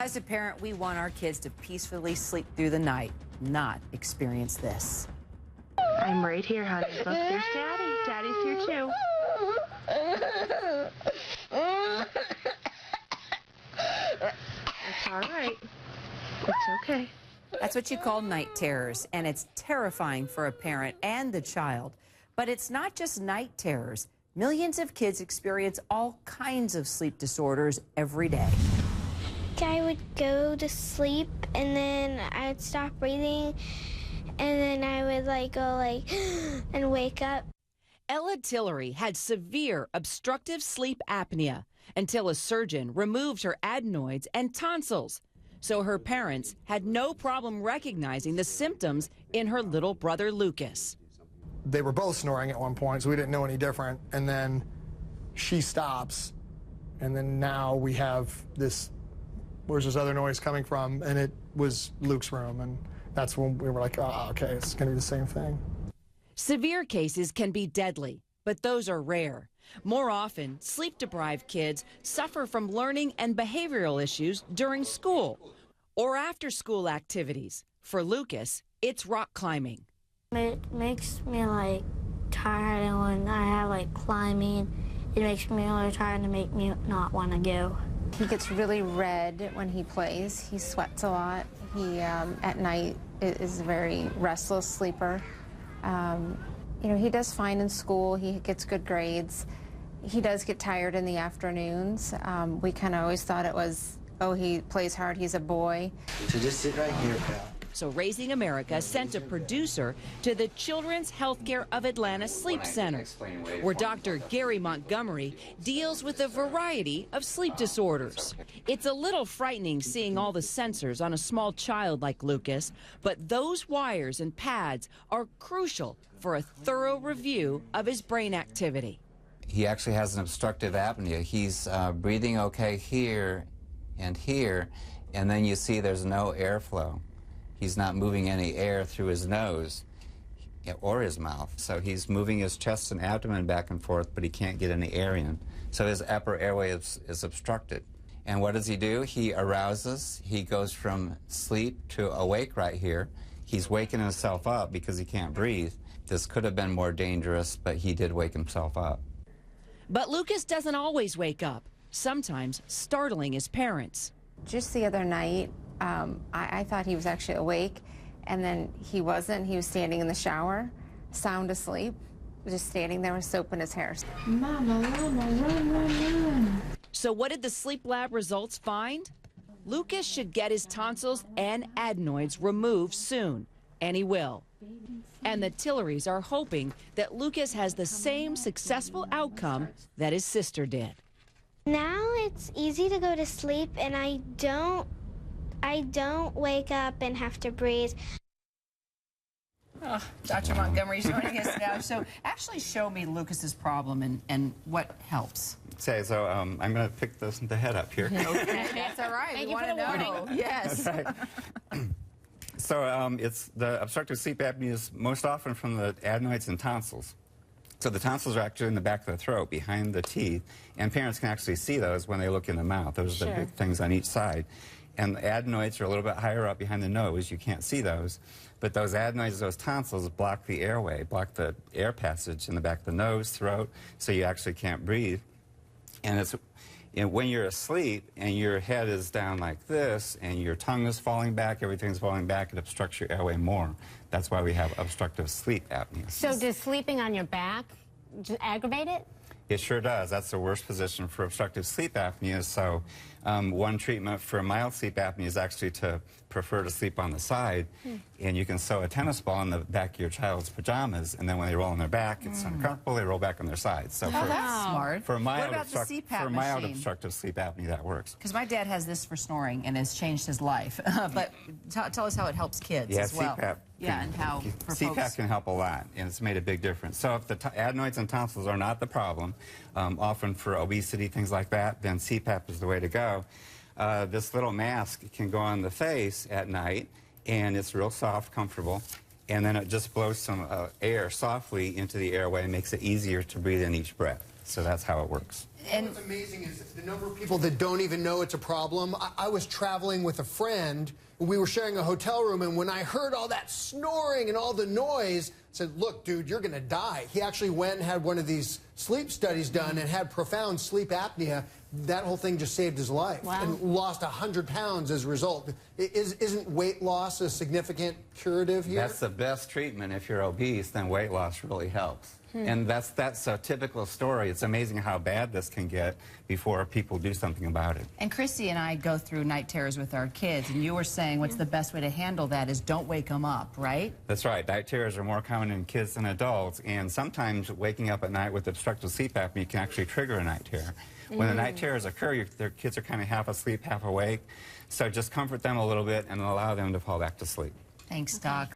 As a parent, we want our kids to peacefully sleep through the night, not experience this. I'm right here, honey. Look, there's Daddy. Daddy's here too. It's all right. It's okay. That's what you call night terrors, and it's terrifying for a parent and the child. But it's not just night terrors. Millions of kids experience all kinds of sleep disorders every day. I would go to sleep, and then I would stop breathing, and then I would go and wake up. Ella Tillery had severe obstructive sleep apnea until a surgeon removed her adenoids and tonsils. So her parents had no problem recognizing the symptoms in her little brother Lucas. They were both snoring at one point, so we didn't know any different. And then she stops, and then now we have this, where's this other noise coming from? And it was Luke's room, and that's when we were like, oh, okay, it's going to be the same thing. Severe cases can be deadly, but those are rare. More often, sleep-deprived kids suffer from learning and behavioral issues during school or after-school activities. For Lucas, it's rock climbing. It makes me tired, and when I have climbing, it makes me really tired and make me not want to go. He gets really red when he plays. He sweats a lot. He, at night, is a very restless sleeper. He does fine in school. He gets good grades. He does get tired in the afternoons. We kind of always thought it was, oh, he plays hard, he's a boy. So just sit right here, pal. So Raising America sent a producer to the Children's Healthcare of Atlanta Sleep Center, where Dr. Gary Montgomery deals with a variety of sleep disorders. It's a little frightening seeing all the sensors on a small child like Lucas, but those wires and pads are crucial for a thorough review of his brain activity. He actually has an obstructive apnea. He's breathing okay here, and then you see there's no airflow. He's not moving any air through his nose or his mouth. So he's moving his chest and abdomen back and forth, but he can't get any air in. So his upper airway is obstructed. And what does he do? He arouses. He goes from sleep to awake right here. He's waking himself up because he can't breathe. This could have been more dangerous, but he did wake himself up. But Lucas doesn't always wake up, sometimes startling his parents. Just the other night, I thought he was actually awake, and then he wasn't. He was standing in the shower, sound asleep, just standing there with soap in his hair. Mama, mama, run, run, run. So what did the sleep lab results find? Lucas should get his tonsils and adenoids removed soon, and he will. And the Tillerys are hoping that Lucas has the same successful outcome that his sister did. Now it's easy to go to sleep, and I don't wake up and have to breathe. Oh, Dr. Montgomery's joining us now. So actually show me Lucas's problem and what helps. So I'm going to pick the head up here. Okay, that's all right. We want to know. Yes. Right. So it's the obstructive sleep apnea is most often from the adenoids and tonsils. So the tonsils are actually in the back of the throat, behind the teeth, and parents can actually see those when they look in the mouth. Those are the big things on each side. And the adenoids are a little bit higher up behind the nose. You can't see those. But those adenoids, those tonsils, block the airway, block the air passage in the back of the nose, throat, so you actually can't breathe. And it's when you're asleep and your head is down like this and your tongue is falling back, everything's falling back, it obstructs your airway more. That's why we have obstructive sleep apnea. So does sleeping on your back aggravate it? It sure does. That's the worst position for obstructive sleep apnea. So one treatment for mild sleep apnea is actually to prefer to sleep on the side. And you can sew a tennis ball in the back of your child's pajamas, and then when they roll on their back, it's uncomfortable, they roll back on their side. So that's smart. For mild, what about the CPAP mild machine? Obstructive sleep apnea, that works. Because my dad has this for snoring and has changed his life. But tell us how it helps kids as well. CPAP. And how for CPAP folks. can help a lot, and it's made a big difference. So if the adenoids and tonsils are not the problem, often for obesity, things like that, then CPAP is the way to go. This little mask can go on the face at night, and it's real soft, comfortable, and then it just blows some air softly into the airway and makes it easier to breathe in each breath. So that's how it works. And what's amazing is the number of people that don't even know it's a problem. I was traveling with a friend. We were sharing a hotel room, and when I heard all that snoring and all the noise, I said, look, dude, you're going to die. He actually went and had one of these sleep studies done and had profound sleep apnea. That whole thing just saved his life. Wow. And lost 100 pounds as a result. Isn't weight loss a significant curative here? That's the best treatment. If you're obese, then weight loss really helps. And that's a typical story. It's amazing how bad this can get before people do something about it. And Christy and I go through night terrors with our kids, and you were saying what's the best way to handle that is don't wake them up, right? That's right. Night terrors are more common in kids than adults, and sometimes waking up at night with obstructive sleep apnea can actually trigger a night terror. When the night terrors occur, their kids are kind of half asleep, half awake. So just comfort them a little bit and allow them to fall back to sleep. Thanks, Doc.